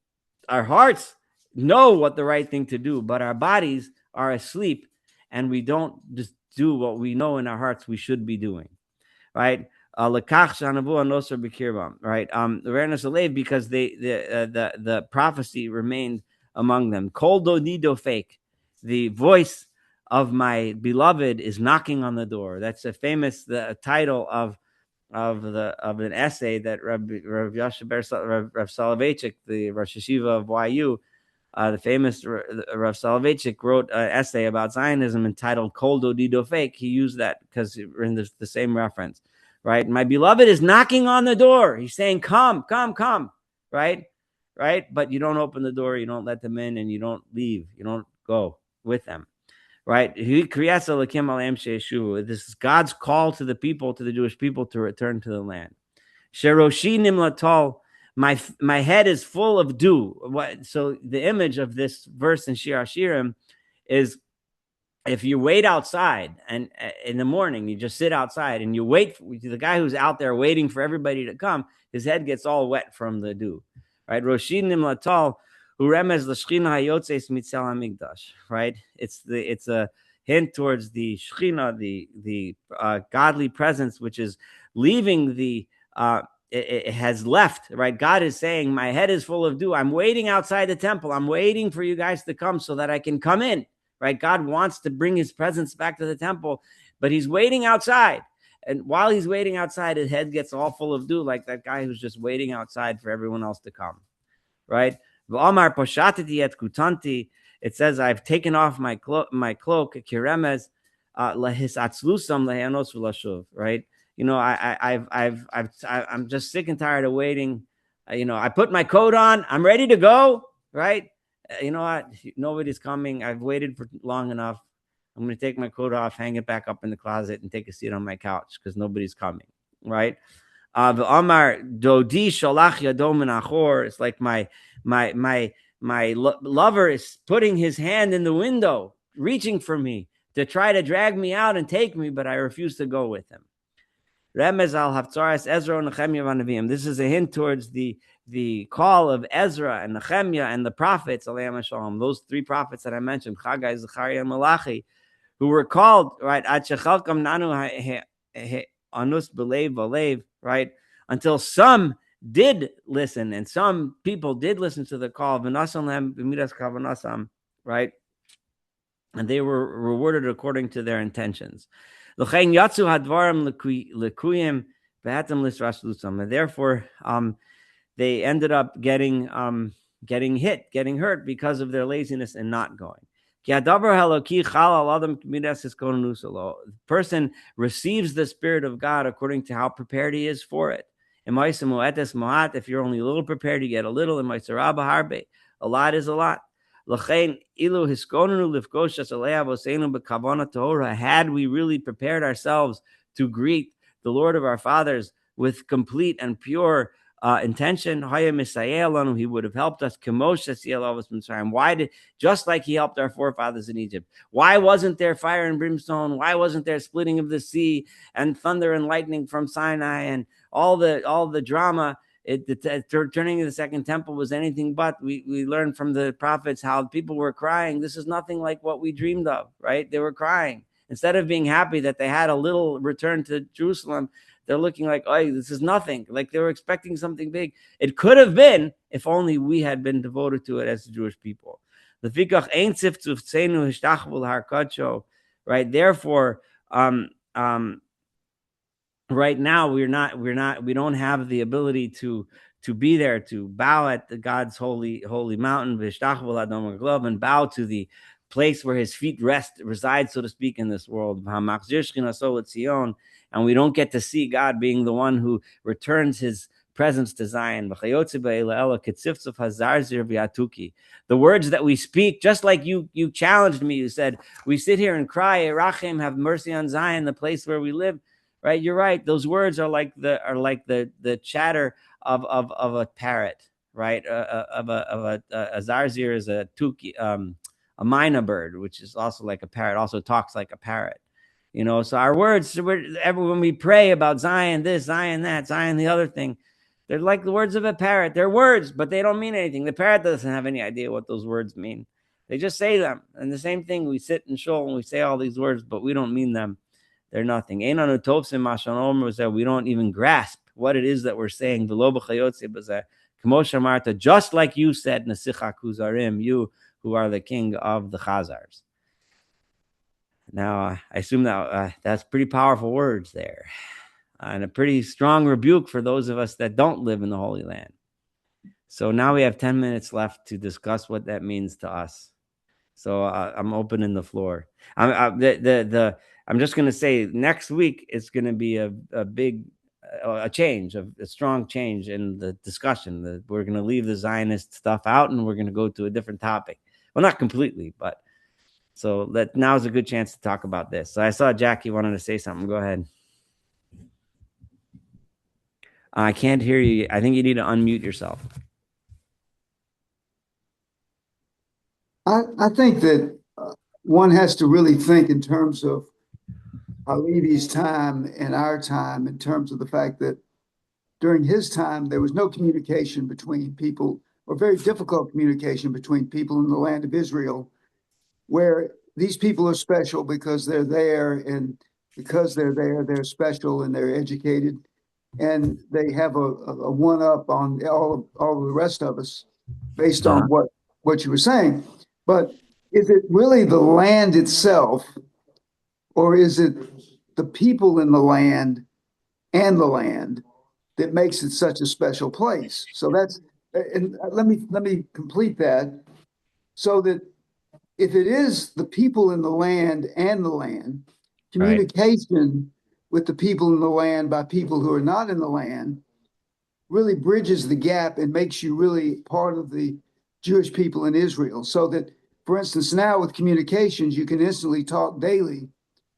our hearts know what the right thing to do, but our bodies are asleep, and we don't just do what we know in our hearts we should be doing, right? Right? Awareness halev, because the prophecy remained among them. Kol donido fake, the voice of my beloved is knocking on the door. That's a famous title of an essay that Rav Soloveitchik, the Rosh Yeshiva of YU, the famous Rav Soloveitchik, wrote an essay about Zionism entitled "Kol Dodido Fake." He used that because we're in the same reference, right? My beloved is knocking on the door. He's saying, "Come, come, come," right? But you don't open the door, you don't let them in, and you don't leave. You don't go with them. Right? This is God's call to the people, to the Jewish people, to return to the land. Sheroshi nimlatol, my head is full of dew. So the image of this verse in Shir Hashirim is, if you wait outside and in the morning, you just sit outside and you wait for the guy who's out there waiting for everybody to come, his head gets all wet from the dew. Right? Roshi nimlatol. Right? It's a hint towards the Shechina, the godly presence, which is leaving it has left, right? God is saying, my head is full of dew. I'm waiting outside the temple. I'm waiting for you guys to come so that I can come in, right? God wants to bring his presence back to the temple, but he's waiting outside. And while he's waiting outside, his head gets all full of dew, like that guy who's just waiting outside for everyone else to come, right? It says, I've taken off my cloak, kiremez, right? I'm just sick and tired of waiting. I put my coat on, I'm ready to go, right? You know what? Nobody's coming. I've waited for long enough. I'm going to take my coat off, hang it back up in the closet, and take a seat on my couch because nobody's coming, right? It's like my lover is putting his hand in the window, reaching for me to try to drag me out and take me, but I refuse to go with him. This is a hint towards the call of Ezra and Nehemiah and the prophets, those three prophets that I mentioned, Chagai, Zechariah, and Malachi, who were called, right? Right? Until some did listen, and some people did listen to the call, right? And they were rewarded according to their intentions. And therefore, they ended up getting hurt because of their laziness and not going. The person receives the Spirit of God according to how prepared he is for it. If you're only a little prepared, you get a little. A lot is a lot. Had we really prepared ourselves to greet the Lord of our fathers with complete and pure intention, he would have helped us. Just like he helped our forefathers in Egypt. Why wasn't there fire and brimstone? Why wasn't there splitting of the sea and thunder and lightning from Sinai and all the drama? The turning of the second temple was anything but. We learned from the prophets how people were crying. This is nothing like what we dreamed of, right? They were crying. Instead of being happy that they had a little return to Jerusalem, they're looking like, oh, this is nothing. Like they were expecting something big. It could have been if only we had been devoted to it as the Jewish people. Right? Therefore, um, um, right now we don't have the ability to be there, to bow at the God's holy mountain, and bow to the place where his feet reside, so to speak, in this world. And we don't get to see God being the one who returns his presence to Zion. The words that we speak, just like you challenged me, you said, we sit here and cry, Erachim, have mercy on Zion, the place where we live. Right, you're right. Those words are like the chatter of a parrot, right? A zarzir is a tuki, a myna bird, which is also like a parrot, also talks like a parrot. So our words, when we pray about Zion this, Zion that, Zion the other thing, they're like the words of a parrot. They're words, but they don't mean anything. The parrot doesn't have any idea what those words mean. They just say them. And the same thing, we sit in shul and we say all these words, but we don't mean them. They're nothing. We don't even grasp what it is that we're saying. Just like you said, Nasicha Kuzarim, you who are the king of the Khazars. Now, I assume that that's pretty powerful words there, and a pretty strong rebuke for those of us that don't live in the Holy Land. So now we have 10 minutes left to discuss what that means to us. So I'm opening the floor. I'm just going to say next week it's going to be a big change, a strong change in the discussion. We're going to leave the Zionist stuff out and we're going to go to a different topic. Well, not completely, but so that now is a good chance to talk about this. So I saw Jackie wanted to say something. Go ahead. I can't hear you. I think you need to unmute yourself. I think that one has to really think in terms of Halevi's time and our time, in terms of the fact that during his time, there was no communication between people, or very difficult communication between people in the land of Israel, where these people are special because they're there, and because they're there, they're special and they're educated, and they have a one-up on all of the rest of us based on what you were saying. But is it really the land itself, or is it the people in the land and the land that makes it such a special place? So that's, and let me complete that, so that if it is the people in the land and the land, communication with the people in the land by people who are not in the land really bridges the gap and makes you really part of the Jewish people in Israel. So that, for instance, now with communications, you can instantly talk daily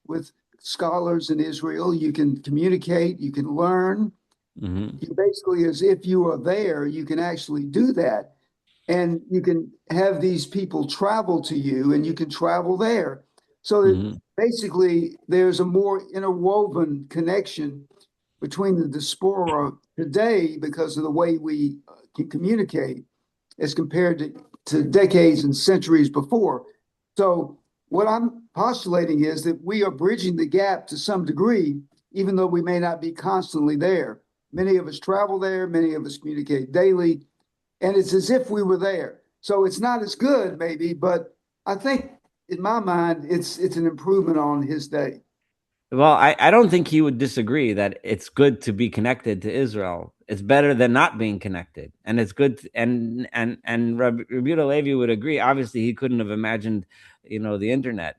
with scholars in Israel. You can communicate, you can learn. You basically, as if you are there, you can actually do that. And you can have these people travel to you and you can travel there. So that basically there's a more interwoven connection between the diaspora today because of the way we can communicate as compared to decades and centuries before. So what I'm postulating is that we are bridging the gap to some degree, even though we may not be constantly there. Many of us travel there, many of us communicate daily, and it's as if we were there. So it's not as good, maybe, but I think in my mind, it's an improvement on his day. Well, I don't think he would disagree that it's good to be connected to Israel. It's better than not being connected, and it's good. And Rabbi Levi would agree. Obviously, he couldn't have imagined, the internet,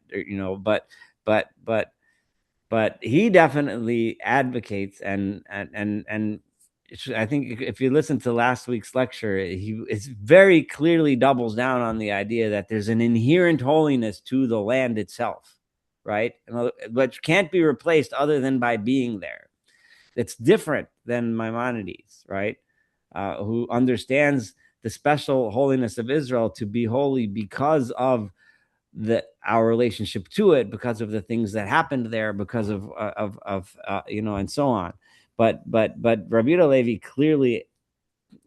but he definitely advocates and I think if you listen to last week's lecture, it's very clearly doubles down on the idea that there's an inherent holiness to the land itself. Right? Which can't be replaced other than by being there. It's different than Maimonides, right? Who understands the special holiness of Israel to be holy because of our relationship to it, because of the things that happened there, because of and so on. But Rabbi Levi clearly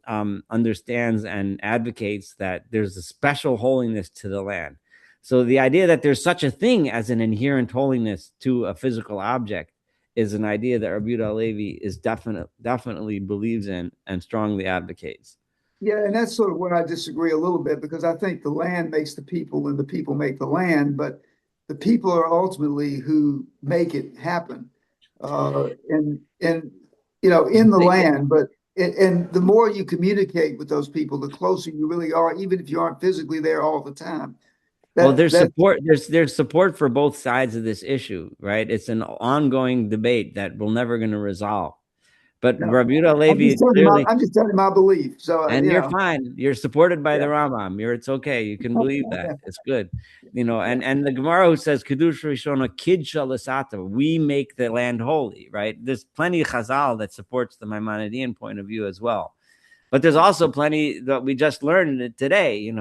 understands and advocates that there's a special holiness to the land. So the idea that there's such a thing as an inherent holiness to a physical object is an idea that Rabbi Levi is definitely believes in and strongly advocates. Yeah, and that's sort of where I disagree a little bit because I think the land makes the people and the people make the land, but the people are ultimately who make it happen. And in the land, but and the more you communicate with those people, the closer you really are, even if you aren't physically there all the time. Well, That that there's support for both sides of this issue, right? It's an ongoing debate that we're never going to resolve. But no, Rabbi Yehuda Levi clearly, I'm just telling you my belief. So and you're fine. You're supported by the yeah. Rambam. It's okay. You can believe that. It's good. And the Gemara who says Kedush Rishona Kid Shalasata, we make the land holy, right? There's plenty of Chazal that supports the Maimonidean point of view as well. But there's also plenty that we just learned today,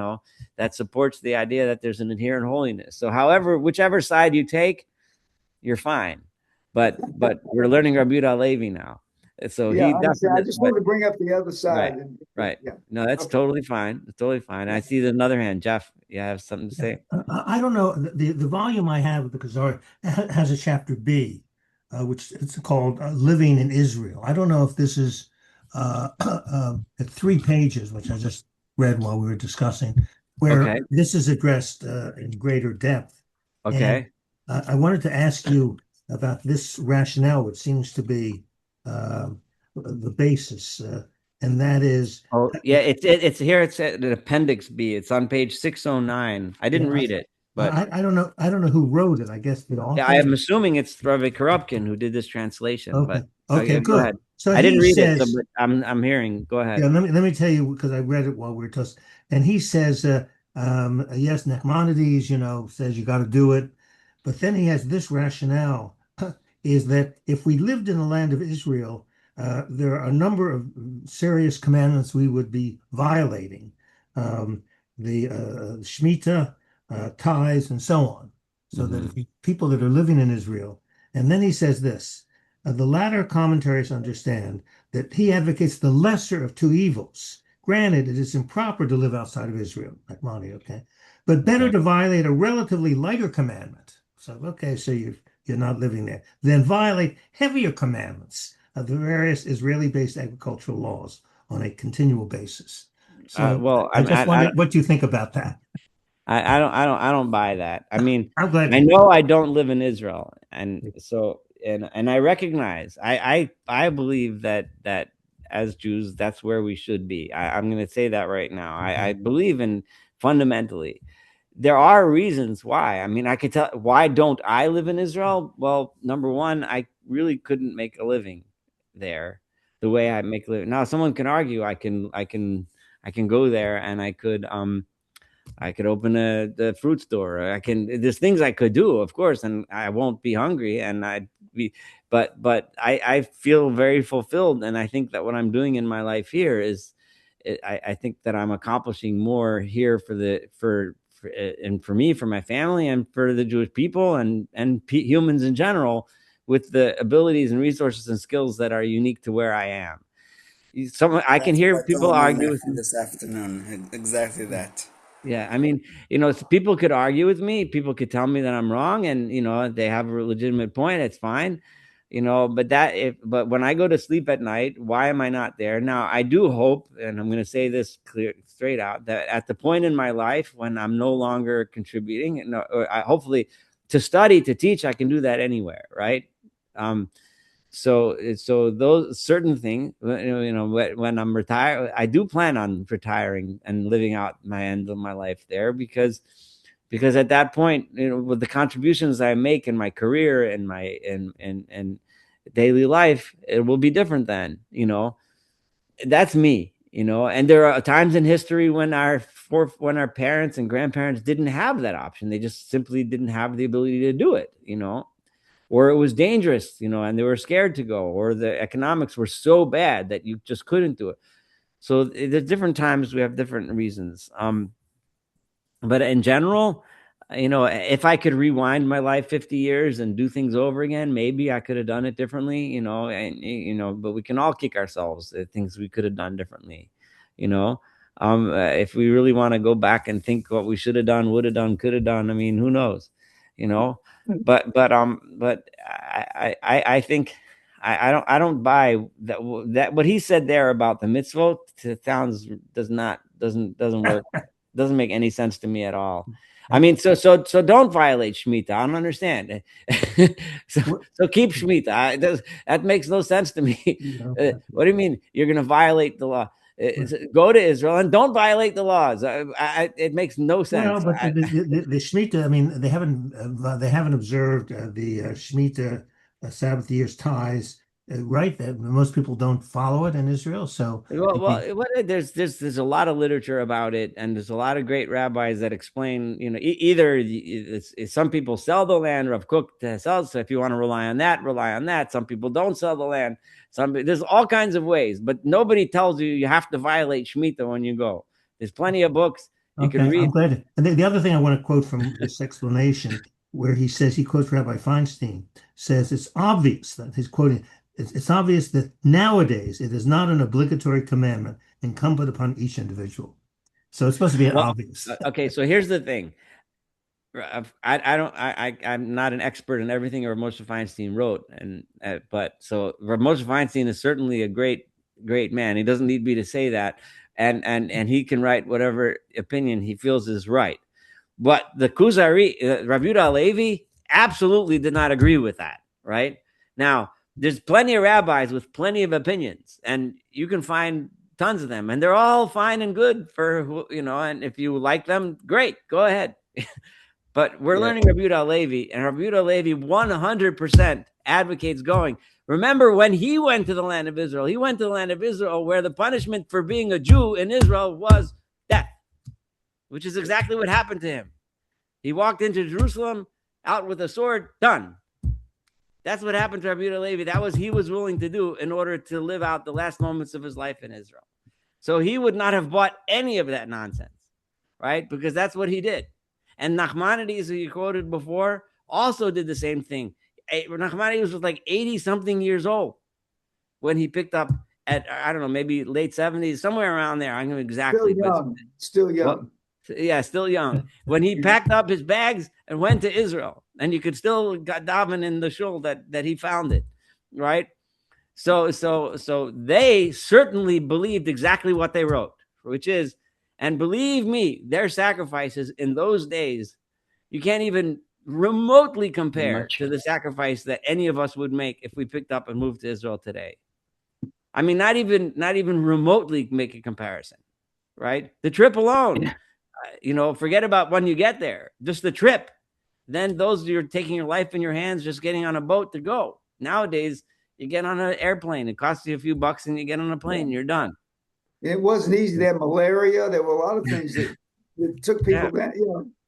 that supports the idea that there's an inherent holiness. So whichever side you take, you're fine. But we're learning Rabbi Yehuda Levi now. So Yeah, he I understand. I definitely, just wanted to bring up the other side. right. Right. Yeah. No, that's Okay. totally fine. It's totally fine. Yeah. I see the other hand. Jeff, you have something to say? I don't know. The volume I have of the Khazar has a chapter B, which it's called Living in Israel. I don't know if this is at 3 pages, which I just read while we were discussing, where Okay. this is addressed in greater depth. And Okay. I wanted to ask you about this rationale, which seems to be the basis, and that is, Oh, yeah. It's here. It's at Appendix B. It's on page 609. I didn't yeah, read it, but I don't know. I don't know who wrote it. I guess the yeah, author. I am assuming it's Rabbi Korupkin who did this translation. Okay. But Okay, yeah, go good. ahead. So I didn't he read it, so says, but I'm hearing. Go ahead. yeah, let me tell you because I read it while we were just, and he says, yes, Nachmanides, says you got to do it, but then he has this rationale, is that if we lived in the land of Israel, there are a number of serious commandments we would be violating, the Shemitah, tithes, and so on. So that if people that are living in Israel, and then he says this, the latter commentaries understand that he advocates the lesser of two evils. Granted, it is improper to live outside of Israel, like Monty, okay, but better Okay. to violate a relatively lighter commandment. So, okay, so you're not living there, then violate heavier commandments of the various Israeli-based agricultural laws on a continual basis. So, Well, I just wondered what you think about that. I don't buy that. I mean, I'm glad I you. know I don't live in Israel, and so and I recognize I believe that as Jews that's where we should be. I'm going to say that right now. I believe in fundamentally. There are reasons why. I mean, I could tell why don't I live in Israel? Well, number one, I really couldn't make a living there the way I make a living. Now, someone can argue I can go there and I could open the fruit store. There's things I could do, of course, and I won't be hungry and I'd be, but I feel very fulfilled. And I think that what I'm doing in my life here is, I think that I'm accomplishing more here and for me, for my family and for the Jewish people and humans in general with the abilities and resources and skills that are unique to where I am. I can That's what hear I people told my argue with nephew me. this afternoon. Exactly that. Yeah, I mean, people could argue with me. People could tell me that I'm wrong, and they have a legitimate point. It's fine, but when I go to sleep at night, why am I not there? Now, I do hope, and I'm going to say this clear, straight out, that at the point in my life when I'm no longer contributing, hopefully, to study, to teach, I can do that anywhere, right? So those certain things, when I'm retired, I do plan on retiring and living out my end of my life there because at that point, with the contributions I make in my career and my and daily life, it will be different then. That's me. And there are times in history when our parents and grandparents didn't have that option. They just simply didn't have the ability to do it. Or it was dangerous, and they were scared to go, or the economics were so bad that you just couldn't do it. So there's different times we have different reasons. But in general, if I could rewind my life 50 years and do things over again, maybe I could have done it differently, but we can all kick ourselves at things we could have done differently, you know. If we really want to go back and think what we should have done, would have done, could have done, I mean, who knows, you know? But I think I don't buy that what he said there about the mitzvot sounds doesn't work, doesn't make any sense to me at all. I mean, so don't violate Shemitah. I don't understand. so keep Shemitah. That makes no sense to me. What do you mean you're going to violate the law? Go to Israel and don't violate the laws. It makes no sense. Well, but the Shemitah, I mean, they haven't observed the Shemitah Sabbath year's ties, right? That most people don't follow it in Israel. So there's a lot of literature about it, and there's a lot of great rabbis that explain. Either some people sell the land, Rav Kook sells. So if you want to rely on that, rely on that. Some people don't sell the land. There's all kinds of ways, but nobody tells you have to violate Shemitah when you go. There's plenty of books. You can read. I'm glad. And the other thing I want to quote from this explanation, where he quotes Rabbi Feinstein, says it's obvious that he's quoting, it's obvious that nowadays it is not an obligatory commandment incumbent upon each individual. So it's supposed to be obvious. Okay, so here's the thing. I'm not an expert in everything Rav Moshe Feinstein wrote, but Rav Moshe Feinstein is certainly a great man. He doesn't need me to say that. And he can write whatever opinion he feels is right. But the Kuzari, Rav Yehuda Halevi, absolutely did not agree with that, right? Now, there's plenty of rabbis with plenty of opinions, and you can find tons of them, and they're all fine and good for, and if you like them, great, go ahead. But we're learning Rav Yehuda Halevi, and Rav Yehuda Halevi 100% advocates going. Remember when he went to the land of Israel, he went to the land of Israel where the punishment for being a Jew in Israel was death, which is exactly what happened to him. He walked into Jerusalem out with a sword, done. That's what happened to Rav Yehuda Halevi. He was willing to do in order to live out the last moments of his life in Israel. So he would not have bought any of that nonsense, right? Because that's what he did. And Nachmanides, who you quoted before, also did the same thing. Nachmanides was like 80-something years old when he picked up at, I don't know, maybe late 70s, somewhere around there. I don't know exactly. Still young. Still young. When he packed up his bags and went to Israel, and you could still got daven in the shul that he founded, right? So they certainly believed exactly what they wrote, which is, and believe me, their sacrifices in those days, you can't even remotely compare to the sacrifice that any of us would make if we picked up and moved to Israel today. I mean, not even remotely make a comparison, right? The trip alone, forget about when you get there, just the trip. Then you're taking your life in your hands, just getting on a boat to go. Nowadays, you get on an airplane, it costs you a few bucks, and you get on a plane, you're done. It wasn't easy. They had malaria. There were a lot of things that took people down.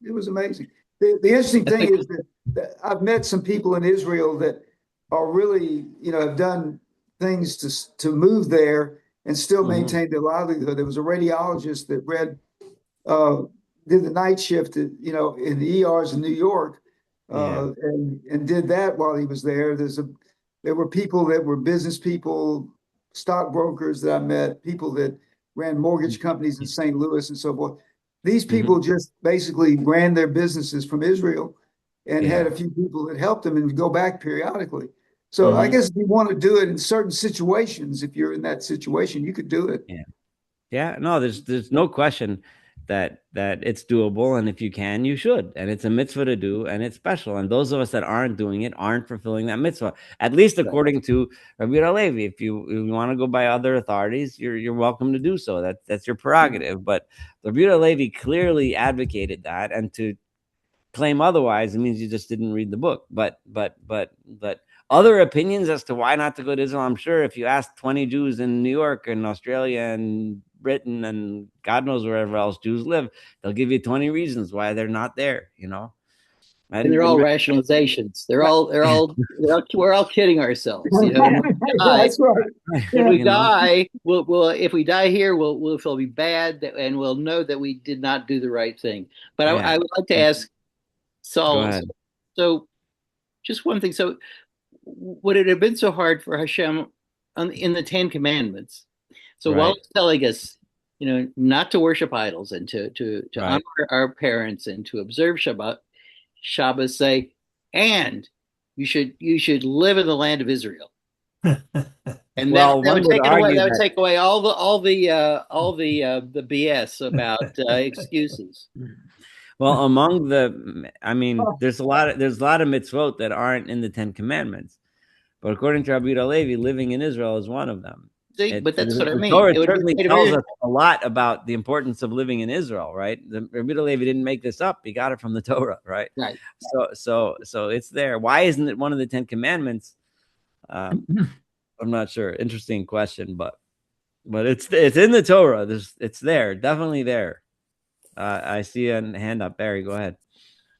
It was amazing. The interesting thing is that I've met some people in Israel that are really, have done things to move there and still maintain their livelihood. There was a radiologist that did the night shift, in the ERs in New York, and did that while he was there. There were people that were business people, stockbrokers that I met, people that ran mortgage companies in St. Louis and so forth. These people just basically ran their businesses from Israel and had a few people that helped them and would go back periodically. So I guess if you want to do it in certain situations, if you're in that situation, you could do it. Yeah. No, there's no question that it's doable, and if you can, you should. And it's a mitzvah to do, and it's special. And those of us that aren't doing it aren't fulfilling that mitzvah, at least according to Rabbi Yehuda Halevi. If you want to go by other authorities, you're welcome to do so. That's your prerogative. But Rabbi Yehuda Halevi clearly advocated that, and to claim otherwise, it means you just didn't read the book. But other opinions as to why not to go to Israel, I'm sure if you ask 20 Jews in New York and Australia and Britain and God knows wherever else Jews live, they'll give you 20 reasons why they're not there, And they're all rationalizations. We're all kidding ourselves. That's right. When we die, we'll if we die here, we'll feel bad, and we'll know that we did not do the right thing. But I would like to ask Saul. So, just one thing. So, would it have been so hard for Hashem in the Ten Commandments? So while he's telling us, not to worship idols and to honor our parents and to observe Shabbos say, and you should live in the land of Israel. And Well, that one would would take it away. argue That would that. take away the BS about excuses. Well, among I mean, there's a lot of mitzvot that aren't in the Ten Commandments, but according to Rabbi Yehuda Levi, living in Israel is one of them. See, but that's what I The mean. Torah It would certainly be tells us a lot about the importance of living in Israel, right? Rabbi Yehuda Levi didn't make this up; he got it from the Torah, right? Right. So it's there. Why isn't it one of the Ten Commandments? I'm not sure. Interesting question, but it's in the Torah. It's there, definitely there. I see a hand up. Barry, go ahead.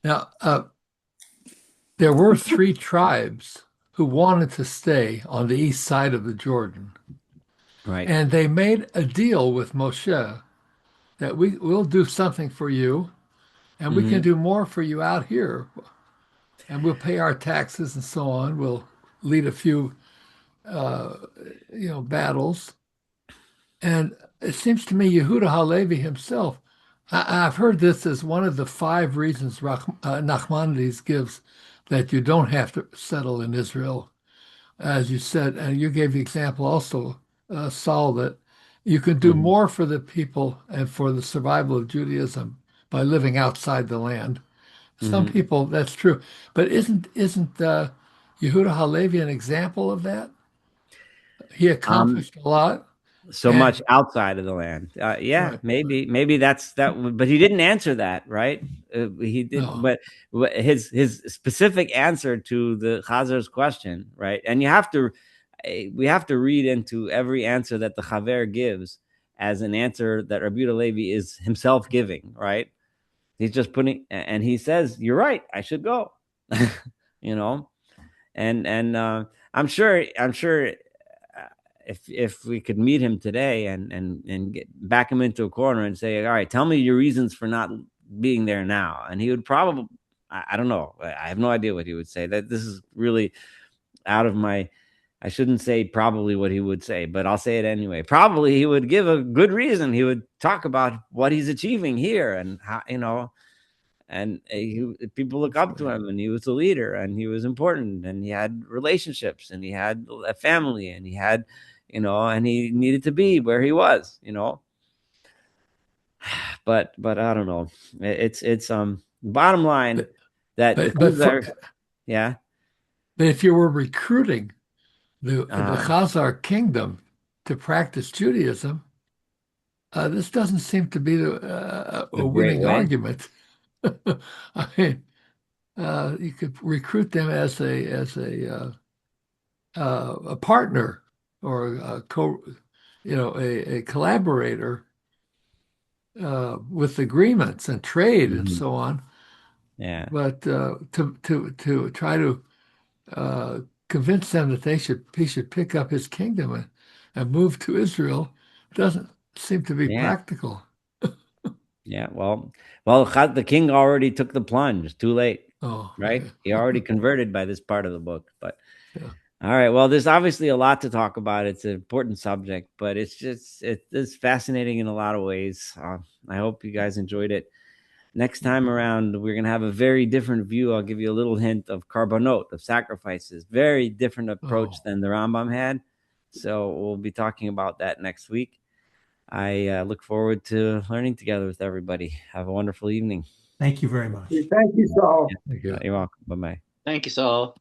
Now, there were 3 tribes who wanted to stay on the east side of the Jordan. Right. And they made a deal with Moshe that we'll do something for you, and we can do more for you out here. And we'll pay our taxes and so on. We'll lead a few, battles. And it seems to me Yehuda Halevi himself, I've heard this as one of the 5 reasons Nachmanides gives that you don't have to settle in Israel. As you said, and you gave the example also, Saul, that you can do more for the people and for the survival of Judaism by living outside the land. Some people, that's true. But isn't Yehuda Halevi an example of that? He accomplished a lot. So much outside of the land. Yeah, Right. maybe that's that. But he didn't answer that, right? He did, No. but his specific answer to the Chazar's question, right? And we have to read into every answer that the Chaver gives as an answer that Rabbi Yehuda Levi is himself giving, right? He's just putting, and he says, "You're right. I should go," you know, and I'm sure if we could meet him today and back him into a corner and say, all right, tell me your reasons for not being there now. And he would probably, I don't know. I have no idea what he would say. That this is really out of my, I shouldn't say probably what he would say, but I'll say it anyway. Probably he would give a good reason. He would talk about what he's achieving here and how, and people look up to him, and he was a leader, and he was important, and he had relationships, and he had a family, and he had, and he needed to be where he was, But I don't know. It's bottom line yeah. But if you were recruiting the Khazar kingdom to practice Judaism, this doesn't seem to be a winning argument. I mean, you could recruit them as a partner or a collaborator with agreements and trade and so on. Yeah. But to try to convince them that he should pick up his kingdom and move to Israel doesn't seem to be practical. Yeah, well, the king already took the plunge. Too late, right? Okay. He already converted by this part of the book. But yeah. All right, well, there's obviously a lot to talk about. It's an important subject, but it's fascinating in a lot of ways. I hope you guys enjoyed it. Next time around, we're gonna have a very different view. I'll give you a little hint of carbonot, of sacrifices. Very different approach than the Rambam had. So we'll be talking about that next week. I look forward to learning together with everybody. Have a wonderful evening. Thank you very much. Thank you, Saul. Thank you. You're welcome. Bye-bye. Thank you, Saul.